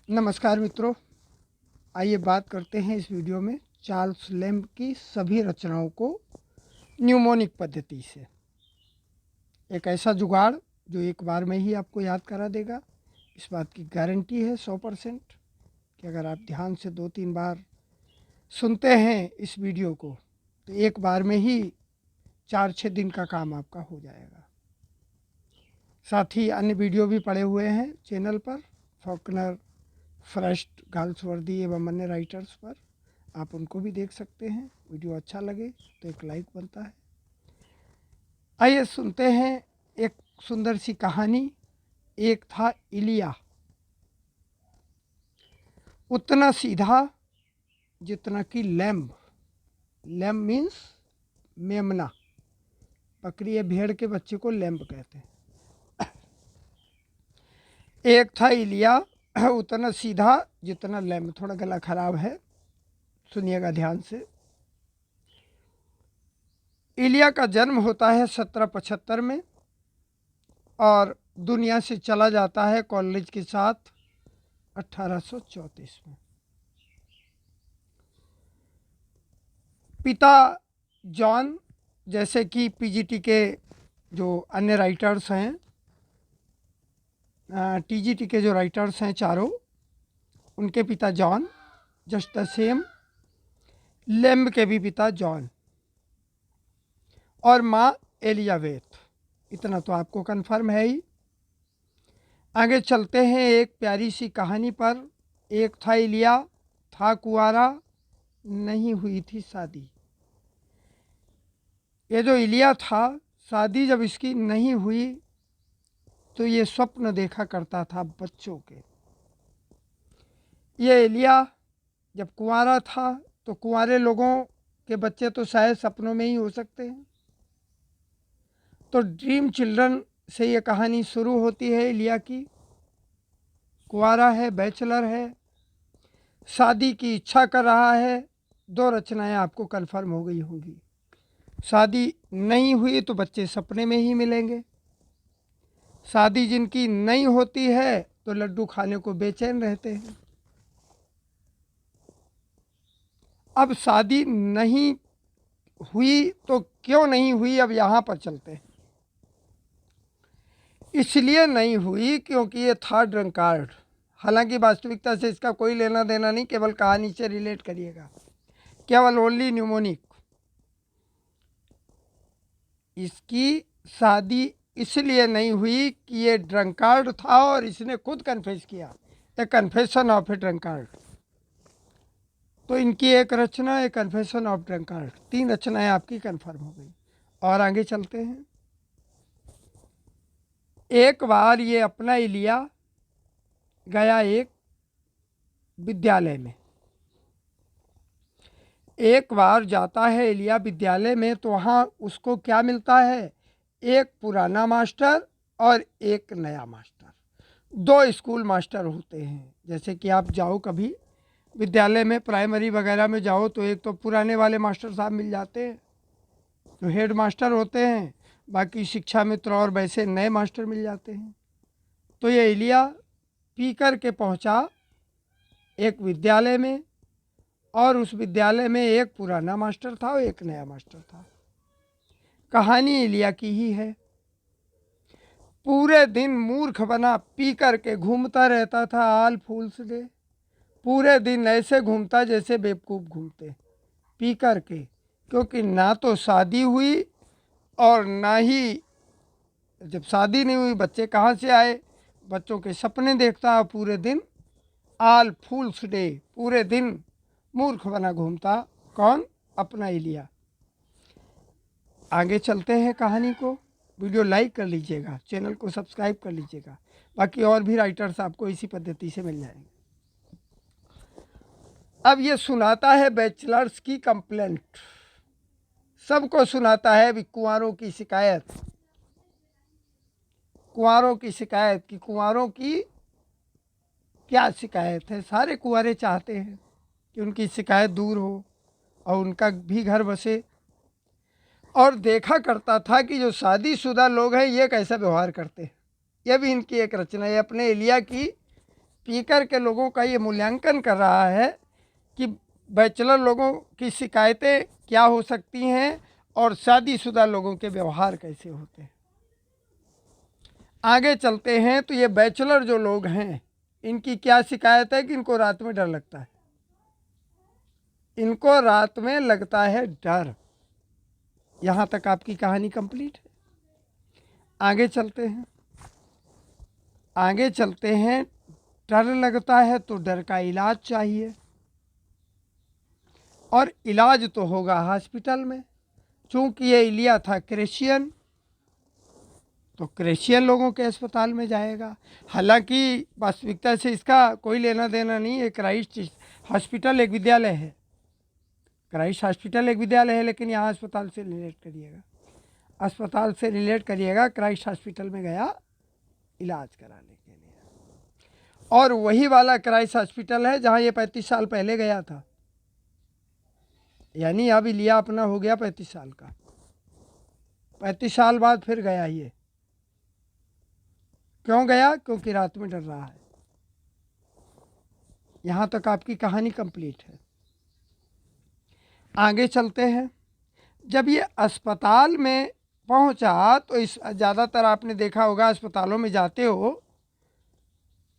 नमस्कार मित्रों, आइए बात करते हैं इस वीडियो में चार्ल्स लैम्ब की सभी रचनाओं को न्यूमोनिक पद्धति से। एक ऐसा जुगाड़ जो एक बार में ही आपको याद करा देगा। इस बात की गारंटी है 100% कि अगर आप ध्यान से 2-3 बार सुनते हैं इस वीडियो को तो एक बार में ही 4-6 दिन का काम आपका हो जाएगा। साथ ही अन्य वीडियो भी पड़े हुए हैं चैनल पर, फॉकनर, फ्रस्ट, गाल्सवर्दी एवं अन्य राइटर्स पर, आप उनको भी देख सकते हैं। वीडियो अच्छा लगे तो एक लाइक बनता है। आइए सुनते हैं एक सुंदर सी कहानी। एक था इलिया, उतना सीधा जितना कि लैम्ब। लैम्ब मीन्स मेमना, बकरी या भेड़ के बच्चे को लैम्ब कहते हैं। एक था इलिया, उतना सीधा जितना लैम्ब। थोड़ा गला खराब है, सुनिएगा ध्यान से। इलिया का जन्म होता है 1775 में और दुनिया से चला जाता है कॉलेज के साथ 1834 में। पिता जॉन, जैसे कि पीजीटी के जो अन्य राइटर्स हैं, टीजीटी के जो राइटर्स हैं चारों, उनके पिता John, just the same lamb के भी पिता जॉन, और माँ एलिजाबेथ। इतना तो आपको कंफर्म है ही। आगे चलते हैं एक प्यारी सी कहानी पर। एक था इलिया, था कुंवारा, नहीं हुई थी शादी। ये जो इलिया था, शादी जब इसकी नहीं हुई तो ये स्वप्न देखा करता था बच्चों के। ये इलिया जब कुंवारा था तो कुंवारे लोगों के बच्चे तो शायद सपनों में ही हो सकते हैं। तो ड्रीम चिल्ड्रन से ये कहानी शुरू होती है इलिया की। कुंवारा है, बैचलर है, शादी की इच्छा कर रहा है। 2 रचनाएं आपको कंफर्म हो गई होंगी। शादी नहीं हुई तो बच्चे सपने में ही मिलेंगे। शादी जिनकी नहीं होती है तो लड्डू खाने को बेचैन रहते हैं। अब शादी नहीं हुई तो क्यों नहीं हुई, अब यहाँ पर चलते हैं। इसलिए नहीं हुई क्योंकि ये था ड्रंकार्ड। हालांकि वास्तविकता से इसका कोई लेना देना नहीं, केवल कहानी से रिलेट करिएगा, केवल ओनली न्यूमोनिक। इसकी शादी इसलिए नहीं हुई कि ये ड्रंकार्ड था और इसने खुद कन्फेस किया, ए कन्फेशन ऑफ ए ड्रंकार्ड। तो इनकी एक रचना, ए कन्फेशन ऑफ ड्रंकार्ड। 3 रचनाएं आपकी कंफर्म हो गई। और आगे चलते हैं। एक बार ये अपना इलिया गया एक विद्यालय में। एक बार जाता है इलिया विद्यालय में तो वहाँ उसको क्या मिलता है, एक पुराना मास्टर और एक नया मास्टर। 2 स्कूल मास्टर होते हैं। जैसे कि आप जाओ कभी विद्यालय में, प्राइमरी वगैरह में जाओ तो एक तो पुराने वाले मास्टर साहब मिल जाते हैं जो हेड मास्टर होते हैं, बाकी शिक्षा मित्र और वैसे नए मास्टर मिल जाते हैं। तो ये इलिया पी कर के पहुँचा एक विद्यालय में और उस विद्यालय में एक पुराना मास्टर था और एक नया मास्टर था। कहानी इलिया की ही है। पूरे दिन मूर्ख बना पी कर के घूमता रहता था ऑल फूल्स डे। पूरे दिन ऐसे घूमता जैसे बेवकूफ़ घूमते, पी कर के। क्योंकि ना तो शादी हुई और ना ही, जब शादी नहीं हुई बच्चे कहाँ से आए, बच्चों के सपने देखता पूरे दिन। ऑल फूल्स डे, पूरे दिन मूर्ख बना घूमता। कौन? अपना इलिया। आगे चलते हैं कहानी को। वीडियो लाइक कर लीजिएगा, चैनल को सब्सक्राइब कर लीजिएगा। बाकी और भी राइटर्स आपको इसी पद्धति से मिल जाएंगे। अब ये सुनाता है बैचलर्स की कंप्लेंट, सबको सुनाता है भी कुंवारों की शिकायत। कुंवारों की शिकायत कि कुंवारों की क्या शिकायत है। सारे कुंवारे चाहते हैं कि उनकी शिकायत दूर हो और उनका भी घर बसे। और देखा करता था कि जो शादीशुदा लोग हैं ये कैसा व्यवहार करते हैं। यह भी इनकी एक रचना है, अपने इलिया की स्पीकर के लोगों का ये मूल्यांकन कर रहा है कि बैचलर लोगों की शिकायतें क्या हो सकती हैं और शादीशुदा लोगों के व्यवहार कैसे होते हैं। आगे चलते हैं तो ये बैचलर जो लोग हैं इनकी क्या शिकायत है कि इनको रात में डर लगता है, इनको रात में लगता है डर। यहाँ तक आपकी कहानी कंप्लीट है। आगे चलते हैं, आगे चलते हैं। डर लगता है तो डर का इलाज चाहिए, और इलाज तो होगा हॉस्पिटल में। चूंकि ये लिया था क्रिश्चियन, तो क्रिश्चियन लोगों के अस्पताल में जाएगा। हालांकि वास्तविकता से इसका कोई लेना देना नहीं है। क्राइस्ट हॉस्पिटल एक विद्यालय है, क्राइस्ट हॉस्पिटल एक विद्यालय है, लेकिन यहाँ अस्पताल से रिलेट करिएगा, अस्पताल से रिलेट करिएगा। क्राइस्ट हॉस्पिटल में गया इलाज कराने के लिए, और वही वाला क्राइस्ट हॉस्पिटल है जहाँ ये 35 साल पहले गया था। यानी अब लिया अपना हो गया 35 साल का, 35 साल बाद फिर गया ये। क्यों गया? क्योंकि रात में डर रहा है। यहाँ तक आपकी कहानी कंप्लीट है। आगे चलते हैं। जब ये अस्पताल में पहुंचा तो इस ज़्यादातर आपने देखा होगा, अस्पतालों में जाते हो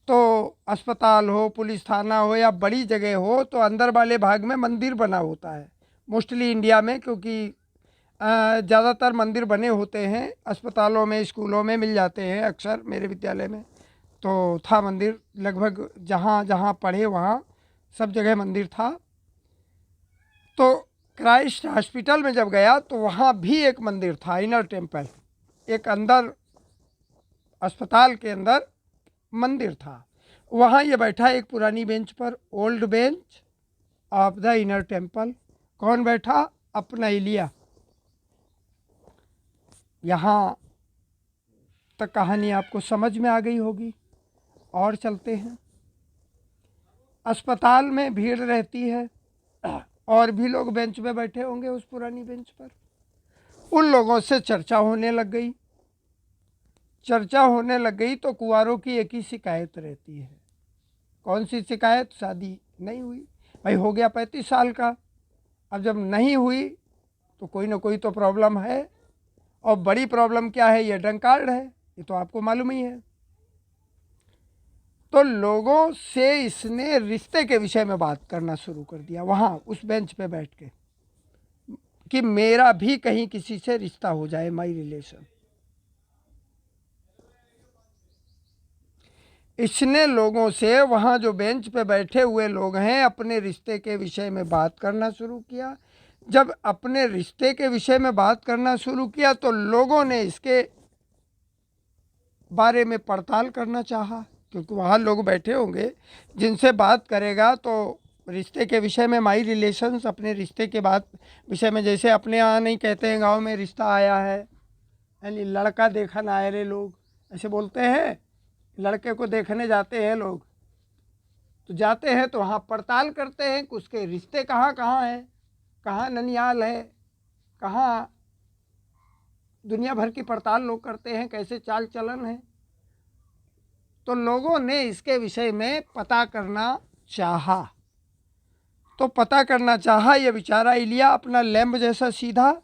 तो अस्पताल हो, पुलिस थाना हो या बड़ी जगह हो, तो अंदर वाले भाग में मंदिर बना होता है। मोस्टली इंडिया में, क्योंकि ज़्यादातर मंदिर बने होते हैं अस्पतालों में, स्कूलों में मिल जाते हैं। अक्सर मेरे विद्यालय में तो था मंदिर, लगभग जहाँ जहाँ पढ़े वहाँ सब जगह मंदिर था। तो क्राइस्ट हॉस्पिटल में जब गया तो वहाँ भी एक मंदिर था, इनर टेम्पल, एक अंदर अस्पताल के अंदर मंदिर था। वहाँ ये बैठा एक पुरानी बेंच पर, old bench of the inner temple. कौन बैठा? अपना इलिया। यहाँ तक कहानी आपको समझ में आ गई होगी। और चलते हैं। अस्पताल में भीड़ रहती है, और भी लोग बेंच पे बैठे होंगे उस पुरानी बेंच पर। उन लोगों से चर्चा होने लग गई। चर्चा होने लग गई तो कुंवारों की एक ही शिकायत रहती है। कौन सी शिकायत? शादी नहीं हुई। भाई हो गया 35 साल का, अब जब नहीं हुई तो कोई ना कोई तो प्रॉब्लम है। और बड़ी प्रॉब्लम क्या है? ये ड्रंक कार्ड है, ये तो आपको मालूम ही है। तो लोगों से इसने रिश्ते के विषय में बात करना शुरू कर दिया वहाँ उस बेंच पे बैठ के, कि मेरा भी कहीं किसी से रिश्ता हो जाए, माई रिलेशन। इसने लोगों से, वहाँ जो बेंच पे बैठे हुए लोग हैं, अपने रिश्ते के विषय में बात करना शुरू किया। जब अपने रिश्ते के विषय में बात करना शुरू किया तो लोगों ने इसके बारे में पड़ताल करना चाहा, क्योंकि वहाँ लोग बैठे होंगे जिनसे बात करेगा तो रिश्ते के विषय में, माई रिलेशंस, अपने रिश्ते के बात विषय में। जैसे अपने यहाँ नहीं कहते हैं गांव में रिश्ता आया है, यानी लड़का देखन आए रे लोग, ऐसे बोलते हैं। लड़के को देखने जाते हैं लोग, तो जाते हैं तो वहाँ पड़ताल करते हैं कि उसके रिश्ते कहाँ कहाँ हैं, कहाँ ननियाल है, कहाँ, दुनिया भर की पड़ताल लोग करते हैं, कैसे चाल चलन है। तो लोगों ने इसके विषय में पता करना चाहा। तो पता करना चाहा, ये बेचारा इलिया अपना लैंब जैसा सीधा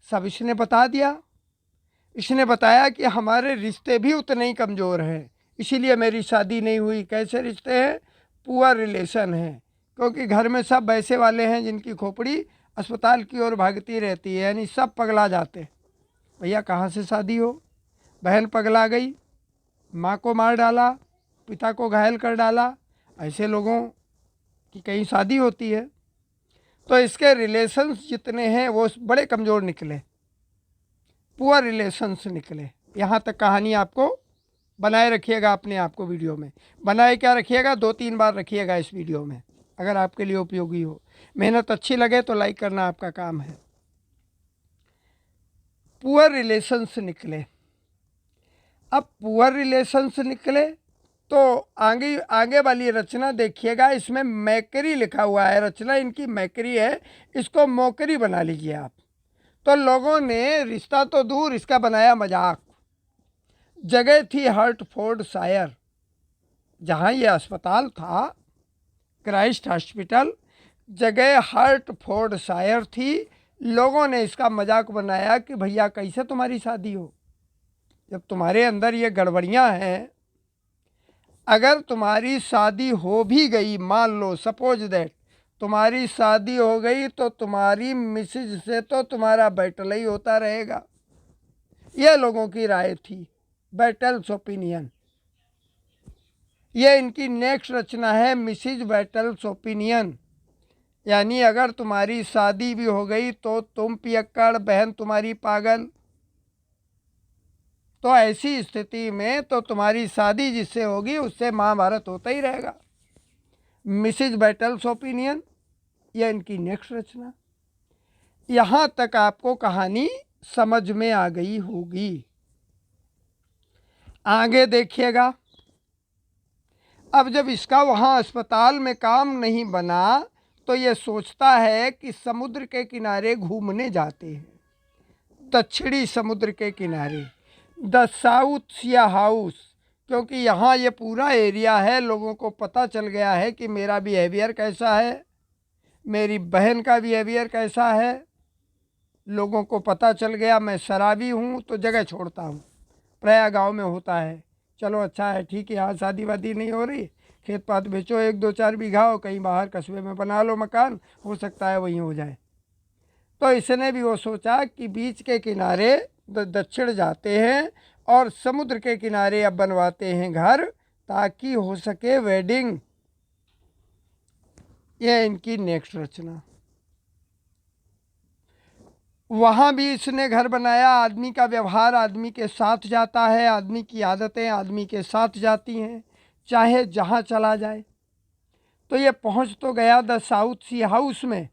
सब इसने बता दिया। इसने बताया कि हमारे रिश्ते भी उतने ही कमज़ोर हैं, इसीलिए मेरी शादी नहीं हुई। कैसे रिश्ते हैं? पुअर रिलेशन है, क्योंकि घर में सब वैसे वाले हैं जिनकी खोपड़ी अस्पताल की ओर भागती रहती है, यानी सब पगला जाते। भैया कहाँ से शादी हो? बहन पगला गई, माँ को मार डाला, पिता को घायल कर डाला, ऐसे लोगों की कहीं शादी होती है? तो इसके रिलेशंस जितने हैं वो बड़े कमज़ोर निकले, पुअर रिलेशंस निकले। यहाँ तक कहानी आपको बनाए रखिएगा, अपने आप को वीडियो में बनाए क्या रखिएगा, 2-3 बार रखिएगा इस वीडियो में, अगर आपके लिए उपयोगी हो। मेहनत अच्छी लगे तो लाइक करना आपका काम है। पुअर रिलेशंस निकले। अब पुअर रिलेशंस निकले तो आगे आगे वाली रचना देखिएगा, इसमें मैकरी लिखा हुआ है। रचना इनकी मैकरी है, इसको मोकरी बना लीजिए आप। तो लोगों ने रिश्ता तो दूर, इसका बनाया मजाक। जगह थी हर्टफोर्ड शायर, जहाँ ये अस्पताल था, क्राइस्ट हॉस्पिटल, जगह हर्टफोर्डशायर थी। लोगों ने इसका मजाक बनाया कि भैया कैसे तुम्हारी शादी हो, जब तुम्हारे अंदर ये गड़बड़ियाँ हैं। अगर तुम्हारी शादी हो भी गई, मान लो सपोज दैट तुम्हारी शादी हो गई, तो तुम्हारी मिसेज से तो तुम्हारा बैटल ही होता रहेगा। ये लोगों की राय थी, बैटल्स ओपिनियन। ये इनकी नेक्स्ट रचना है, मिसिज बैटल्स ओपिनियन। यानी अगर तुम्हारी शादी भी हो गई तो तुम पियक्कड़, बहन तुम्हारी पागल। तो ऐसी स्थिति में तो तुम्हारी शादी जिससे होगी उससे महाभारत होता ही रहेगा। मिसिज बैटल्स ओपिनियन, यह इनकी नेक्स्ट रचना। यहाँ तक आपको कहानी समझ में आ गई होगी। आगे देखिएगा। अब जब इसका वहाँ अस्पताल में काम नहीं बना, तो ये सोचता है कि समुद्र के किनारे घूमने जाते हैं, दक्षिणी समुद्र के किनारे, द साउथ सिया हाउस। क्योंकि यहाँ ये पूरा एरिया है, लोगों को पता चल गया है कि मेरा बिहेवियर कैसा है, मेरी बहन का बिहेवियर कैसा है। लोगों को पता चल गया मैं शराबी हूँ, तो जगह छोड़ता हूँ। प्रया गांव में होता है, चलो अच्छा है, ठीक है, यहाँ शादी वादी नहीं हो रही, खेत पात बेचो 1-2-4 बीघा, हो कहीं बाहर कस्बे में बना लो मकान, हो सकता है वहीं हो जाए। तो इसने भी वो सोचा कि बीच के किनारे दक्षिण जाते हैं और समुद्र के किनारे अब बनवाते हैं घर, ताकि हो सके वेडिंग। ये इनकी नेक्स्ट रचना। वहाँ भी इसने घर बनाया। आदमी का व्यवहार आदमी के साथ जाता है, आदमी की आदतें आदमी के साथ जाती हैं, चाहे जहाँ चला जाए। तो ये पहुँच तो गया द साउथ सी हाउस में,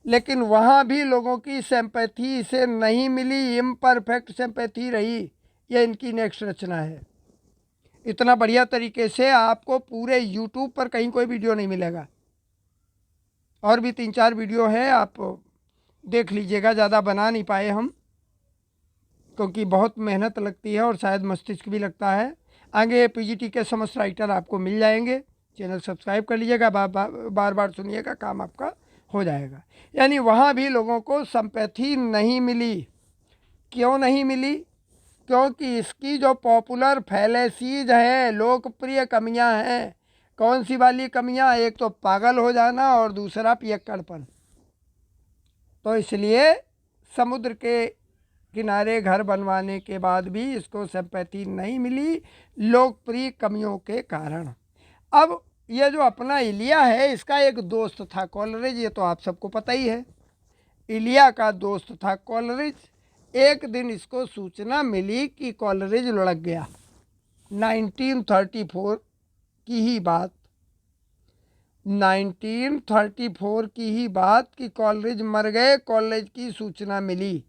लेकिन वहाँ भी लोगों की सिंपैथी इसे नहीं मिली, इम्परफेक्ट सिंपैथी रही। ये इनकी नेक्स्ट रचना है। इतना बढ़िया तरीके से आपको पूरे यूट्यूब पर कहीं कोई वीडियो नहीं मिलेगा। और भी 3-4 वीडियो है, आप देख लीजिएगा। ज़्यादा बना नहीं पाए हम, क्योंकि बहुत मेहनत लगती है और शायद मस्तिष्क भी लगता है। आगे पीजीटी के समस्त राइटर आपको मिल जाएंगे। चैनल सब्सक्राइब कर लीजिएगा, बार बार सुनिएगा, काम आपका हो जाएगा। यानी वहाँ भी लोगों को सिंपैथी नहीं मिली। क्यों नहीं मिली? क्योंकि इसकी जो पॉपुलर फैलेसीज हैं, लोकप्रिय कमियां हैं। कौन सी वाली कमियां? एक तो पागल हो जाना और दूसरा पियक्कड़पन। तो इसलिए समुद्र के किनारे घर बनवाने के बाद भी इसको सिंपैथी नहीं मिली, लोकप्रिय कमियों के कारण। अब ये जो अपना इलिया है, इसका एक दोस्त था कॉलरिज, ये तो आप सबको पता ही है। इलिया का दोस्त था कॉलरिज। एक दिन इसको सूचना मिली कि कॉलरिज लुढ़क गया। 1934 की ही बात, 1934 की ही बात कि कॉलरिज मर गए। कॉलेज की सूचना मिली,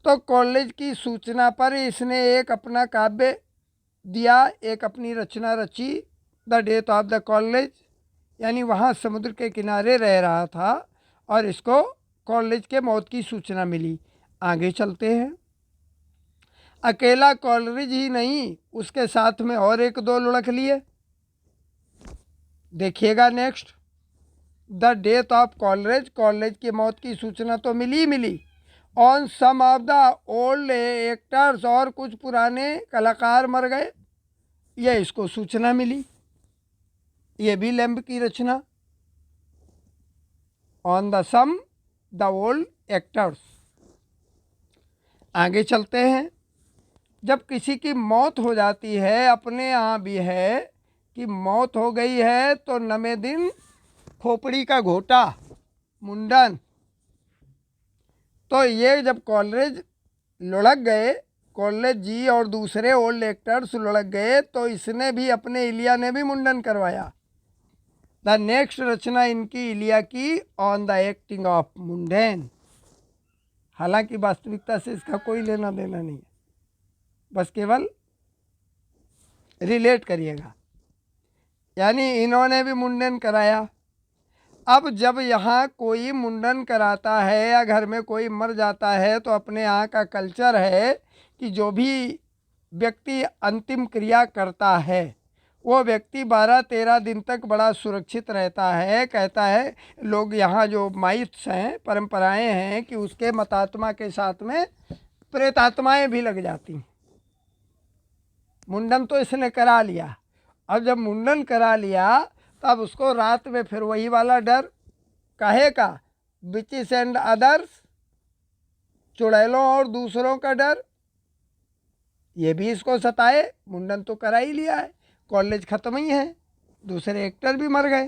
तो कॉलेज की सूचना पर इसने एक अपना काव्य दिया, एक अपनी रचना रची, the death of the college. यानी वहाँ समुद्र के किनारे रह रहा था और इसको कॉलेज के मौत की सूचना मिली। आगे चलते हैं। अकेला कॉलरिज ही नहीं, उसके साथ में और 1-2 लुढ़क लिए। देखिएगा next, the death of Coleridge. Coleridge की मौत की सूचना तो मिली। On some of the old actors, और कुछ पुराने कलाकार मर गए, यह इसको सूचना मिली। ये भी लैम्ब की रचना, on the some the old actors. आगे चलते हैं। जब किसी की मौत हो जाती है, अपने यहाँ भी है कि मौत हो गई है तो नवे दिन खोपड़ी का घोटा, मुंडन। तो ये जब कॉलरिज लुढ़क गए, कॉलेज जी और दूसरे ओल्ड एक्टर्स लुढ़क गए, तो इसने भी, अपने इलिया ने भी मुंडन करवाया। द नेक्स्ट रचना इनकी इलिया की, ऑन द एक्टिंग ऑफ मुंडन। हालांकि वास्तविकता से इसका कोई लेना देना नहीं है, बस केवल रिलेट करिएगा। यानी इन्होंने भी मुंडन कराया। अब जब यहाँ कोई मुंडन कराता है या घर में कोई मर जाता है, तो अपने यहाँ का कल्चर है कि जो भी व्यक्ति अंतिम क्रिया करता है वो व्यक्ति 12-13 दिन तक बड़ा सुरक्षित रहता है। कहता है लोग, यहाँ जो माइथ्स हैं, परंपराएं हैं कि उसके मतात्मा के साथ में प्रेतात्माएं भी लग जाती। मुंडन तो इसने करा लिया, अब जब मुंडन करा लिया तब उसको रात में फिर वही वाला डर, काहे का, विचिस एंड अदर्स, चुड़ैलों और दूसरों का डर, ये भी इसको सताए। मुंडन तो करा ही लिया है, कॉलेज ख़त्म ही है, दूसरे एक्टर भी मर गए,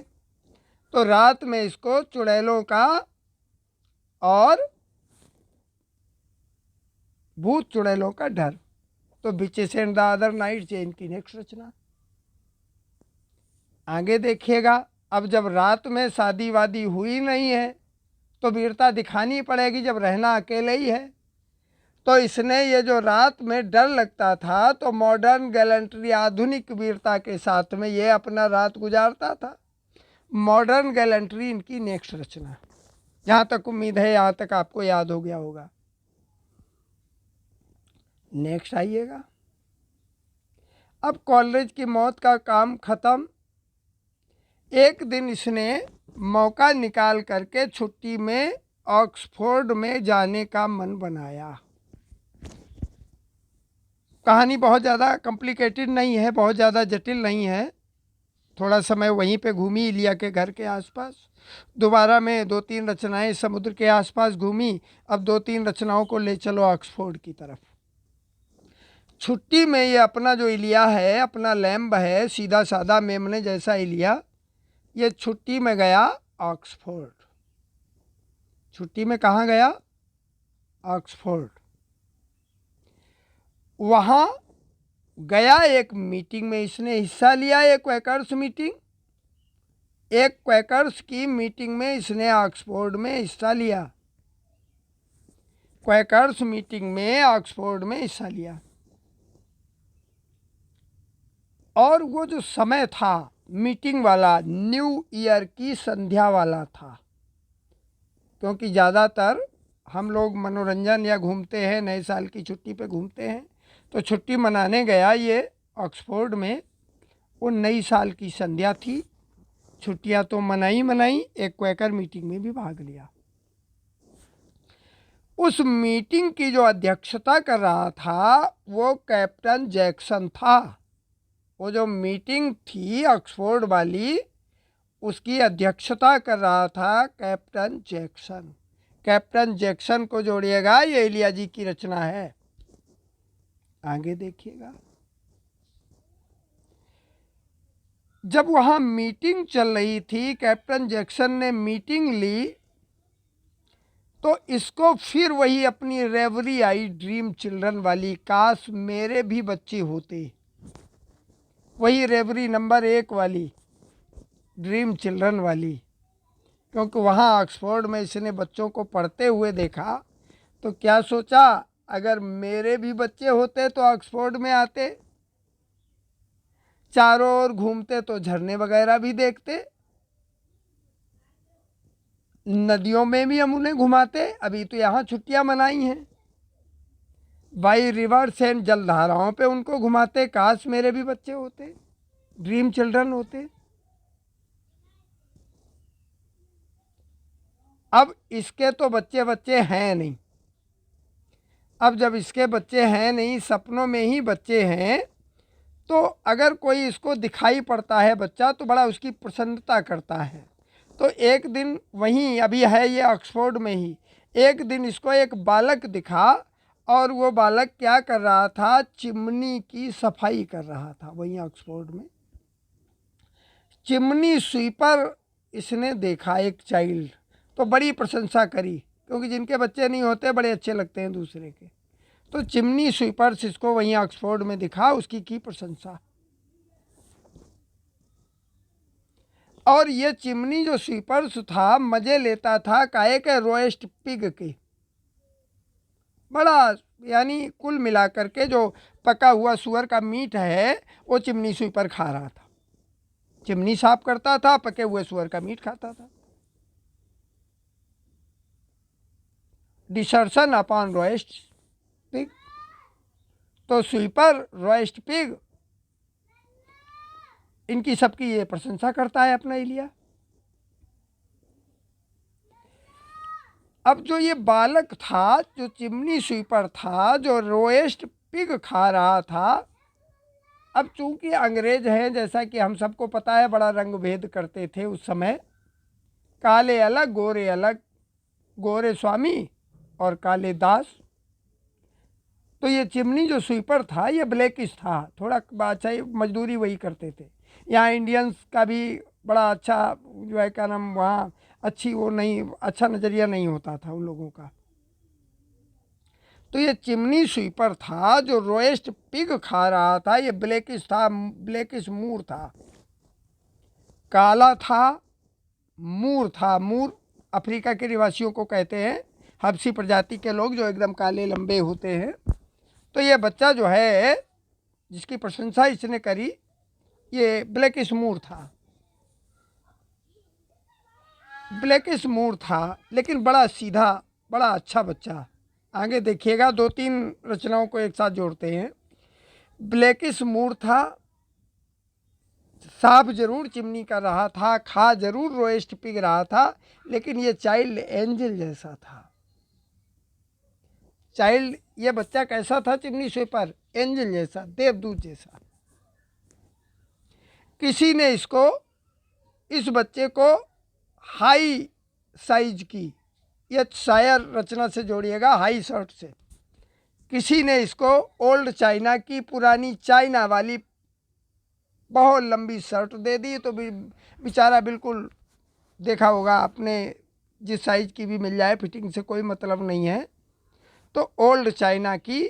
तो रात में इसको चुड़ैलों का और भूत चुड़ैलों का डर। तो witches and the other night chain की नेक्स्ट रचना आगे देखिएगा। अब जब रात में शादी वादी हुई नहीं है तो वीरता दिखानी पड़ेगी, जब रहना अकेले ही है। तो इसने ये जो रात में डर लगता था तो मॉडर्न गैलेंट्री, आधुनिक वीरता के साथ में ये अपना रात गुजारता था। मॉडर्न गैलेंट्री इनकी नेक्स्ट रचना। जहाँ तक उम्मीद है यहाँ तक आपको याद हो गया होगा। नेक्स्ट आइएगा। अब कॉलेज की मौत का काम खत्म। एक दिन इसने मौका निकाल करके छुट्टी में ऑक्सफोर्ड में जाने का मन बनाया। कहानी बहुत ज़्यादा कॉम्प्लिकेटेड नहीं है, बहुत ज़्यादा जटिल नहीं है। थोड़ा समय वहीं पे घूमी इलिया के घर के आसपास, दोबारा में 2-3 रचनाएं समुद्र के आसपास घूमी। अब 2-3 रचनाओं को ले चलो ऑक्सफोर्ड की तरफ। छुट्टी में ये अपना जो इलिया है, अपना लैम्ब है, सीधा साधा मेमने जैसा इलिया, ये छुट्टी में गया ऑक्सफोर्ड। छुट्टी में कहाँ गया? ऑक्सफोर्ड। वहाँ गया, एक मीटिंग में इसने हिस्सा लिया, एक क्वैकर्स मीटिंग। एक क्वैकर्स की मीटिंग में इसने ऑक्सफोर्ड में हिस्सा लिया। क्वैकर्स मीटिंग में ऑक्सफोर्ड में हिस्सा लिया। और वो जो समय था मीटिंग वाला, न्यू ईयर की संध्या वाला था, क्योंकि ज़्यादातर हम लोग मनोरंजन या घूमते हैं, नए साल की छुट्टी पे घूमते हैं, तो छुट्टी मनाने गया ये ऑक्सफोर्ड में। वो नई साल की संध्या थी, छुट्टियां तो मनाई, एक क्वैकर मीटिंग में भी भाग लिया। उस मीटिंग की जो अध्यक्षता कर रहा था वो कैप्टन जैक्सन था। वो जो मीटिंग थी ऑक्सफोर्ड वाली, उसकी अध्यक्षता कर रहा था कैप्टन जैक्सन। कैप्टन जैक्सन को जोड़िएगा, ये इलिया जी की रचना है। आगे देखिएगा। जब वहाँ मीटिंग चल रही थी, कैप्टन जैक्सन ने मीटिंग ली, तो इसको फिर वही अपनी रेवरी आई, ड्रीम चिल्ड्रन वाली, काश मेरे भी बच्चे होते। वही रेवरी नंबर 1 वाली, ड्रीम चिल्ड्रन वाली। क्योंकि वहाँ ऑक्सफोर्ड में इसने बच्चों को पढ़ते हुए देखा, तो क्या सोचा, अगर मेरे भी बच्चे होते तो ऑक्सफोर्ड में आते, चारों ओर घूमते तो झरने वगैरह भी देखते, नदियों में भी हम उन्हें घुमाते। अभी तो यहाँ छुट्टियां मनाई हैं, बाई रिवर्स एंड जलधाराओं पे उनको घुमाते। काश मेरे भी बच्चे होते, ड्रीम चिल्ड्रन होते। अब इसके तो बच्चे हैं नहीं। अब जब इसके बच्चे हैं नहीं, सपनों में ही बच्चे हैं, तो अगर कोई इसको दिखाई पड़ता है बच्चा तो बड़ा उसकी प्रसन्नता करता है। तो एक दिन वहीं, अभी है ये ऑक्सफोर्ड में ही, एक दिन इसको एक बालक दिखा, और वो बालक क्या कर रहा था, चिमनी की सफाई कर रहा था वहीं ऑक्सफोर्ड में। चिमनी स्वीपर इसने देखा, एक चाइल्ड, तो बड़ी प्रशंसा करी, क्योंकि जिनके बच्चे नहीं होते बड़े अच्छे लगते हैं दूसरे के। तो चिमनी स्वीपर्स इसको वहीं ऑक्सफोर्ड में दिखा, उसकी की प्रशंसा। और ये चिमनी जो स्वीपर्स था मजे लेता था काहे के, रोएस्ट पिग के, बड़ा, यानी कुल मिलाकर के जो पका हुआ सुअर का मीट है वो चिमनी स्वीपर खा रहा था। चिमनी साफ करता था, पके हुए सुअर का मीट खाता था। Dissertation upon roast pig. तो स्वीपर, रोएस्ट पिग, इनकी सबकी ये प्रशंसा करता है अपना इलिया। अब जो ये बालक था, जो चिमनी स्वीपर था, जो रोएस्ट पिग खा रहा था, अब चूंकि अंग्रेज हैं, जैसा कि हम सबको पता है, बड़ा रंग भेद करते थे उस समय, काले अलग गोरे अलग, गोरे स्वामी और काले दास। तो ये चिमनी जो स्वीपर था ये ब्लैकिश था, थोड़ा अच्छा मजदूरी वही करते थे। यहाँ इंडियंस का भी बड़ा अच्छा जो है क्या नाम, वहाँ अच्छी वो नहीं, अच्छा नज़रिया नहीं होता था उन लोगों का। तो ये चिमनी स्वीपर था जो रोएस्ट पिग खा रहा था, ये ब्लैकिश था, ब्लैकिश मूर था, काला था, मूर था। मूर अफ्रीका के निवासियों को कहते हैं, हबसी प्रजाति के लोग जो एकदम काले लंबे होते हैं। तो ये बच्चा जो है जिसकी प्रशंसा इसने करी, ये ब्लैकिश मूर था, ब्लैकिश मूर था, लेकिन बड़ा सीधा, बड़ा अच्छा बच्चा। आगे देखिएगा, 2-3 रचनाओं को एक साथ जोड़ते हैं। ब्लैकिश मूर था, साफ जरूर चिमनी कर रहा था, खा जरूर रोएस्ट पिग रहा था, लेकिन ये चाइल्ड एंजल जैसा था। चाइल्ड, ये बच्चा कैसा था चिमनी स्वीपर? एंजल जैसा, देवदूत जैसा। किसी ने इसको, इस बच्चे को हाई साइज की, यह शायर रचना से जोड़िएगा, हाई शर्ट से। किसी ने इसको ओल्ड चाइना की, पुरानी चाइना वाली बहुत लंबी शर्ट दे दी, तो बेचारा बिल्कुल, देखा होगा आपने, जिस साइज की भी मिल जाए, फिटिंग से कोई मतलब नहीं है। तो ओल्ड चाइना की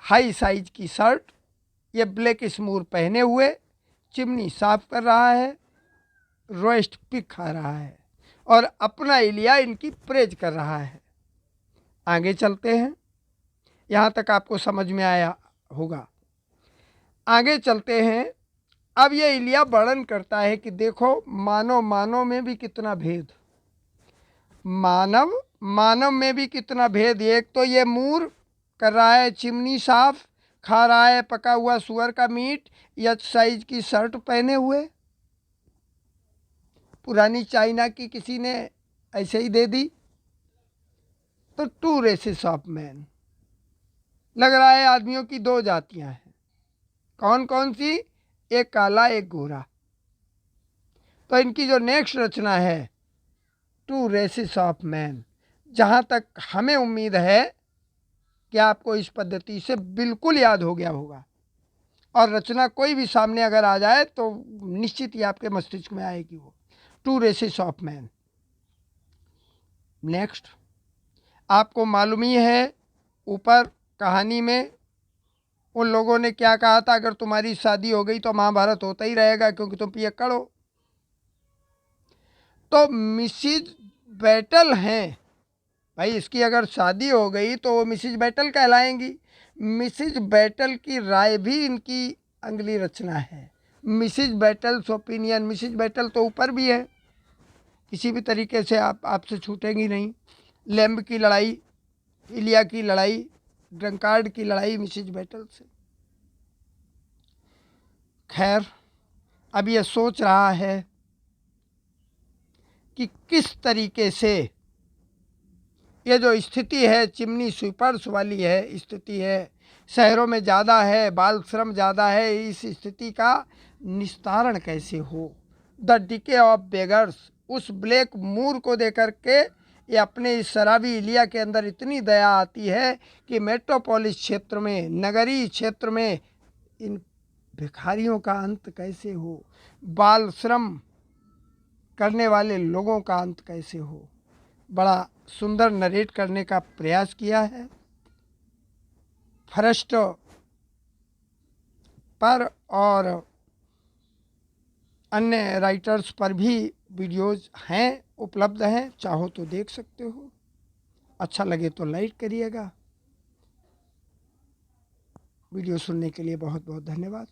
हाई साइज की शर्ट, ये ब्लैक स्मूर पहने हुए चिमनी साफ कर रहा है, रोएस्ट पिग खा रहा है और अपना इलिया इनकी प्रेज कर रहा है। आगे चलते हैं, यहाँ तक आपको समझ में आया होगा। आगे चलते हैं। अब ये इलिया वर्णन करता है कि देखो मानव में भी कितना भेद, मानव में भी कितना भेद। एक तो ये मूर कर रहा है चिमनी साफ, खा रहा है पका हुआ सुअर का मीट, या साइज की शर्ट पहने हुए, पुरानी चाइना की किसी ने ऐसे ही दे दी। तो 2 रेसेस ऑफ मैन, लग रहा है आदमियों की 2 जातियां हैं। कौन कौन सी? एक काला एक गोरा। तो इनकी जो नेक्स्ट रचना है 2 रेसेस ऑफ मैन, जहाँ तक हमें उम्मीद है कि आपको इस पद्धति से बिल्कुल याद हो गया होगा, और रचना कोई भी सामने अगर आ जाए तो निश्चित ही आपके मस्तिष्क में आएगी वो 2 रेसेस ऑफ मैन। नेक्स्ट, आपको मालूम ही है ऊपर कहानी में उन लोगों ने क्या कहा था, अगर तुम्हारी शादी हो गई तो महाभारत होता ही रहेगा क्योंकि तुम पियक्कड़ हो। तो मिसिज बैटल हैं भाई, इसकी अगर शादी हो गई तो वो मिसिज बैटल कहलाएंगी। मिसिज बैटल की राय भी इनकी अगली रचना है, Mrs battles opinion. Mrs battle तो ऊपर भी है, किसी भी तरीके से आपसे छूटेंगी नहीं। लैम्ब की लड़ाई, इलिया की लड़ाई, ड्रंकार्ड की लड़ाई मिसिज बैटल से। खैर, अब ये सोच रहा है कि किस तरीके से ये जो स्थिति है चिमनी स्वीपर्स वाली है, स्थिति है, शहरों में ज़्यादा है, बाल श्रम ज़्यादा है, इस स्थिति का निस्तारण कैसे हो। द डिके ऑफ बेगर्स, उस ब्लैक मूर को देकर के ये अपने इस शराबी इलिया के अंदर इतनी दया आती है कि मेट्रोपोलिस क्षेत्र में, नगरीय क्षेत्र में इन भिखारियों का अंत कैसे हो, बाल श्रम करने वाले लोगों का अंत कैसे हो। बड़ा सुंदर नरेट करने का प्रयास किया है। फर्स्ट पर और अन्य राइटर्स पर भी वीडियोज़ हैं, उपलब्ध हैं, चाहो तो देख सकते हो। अच्छा लगे तो लाइक करिएगा। वीडियो सुनने के लिए बहुत बहुत धन्यवाद।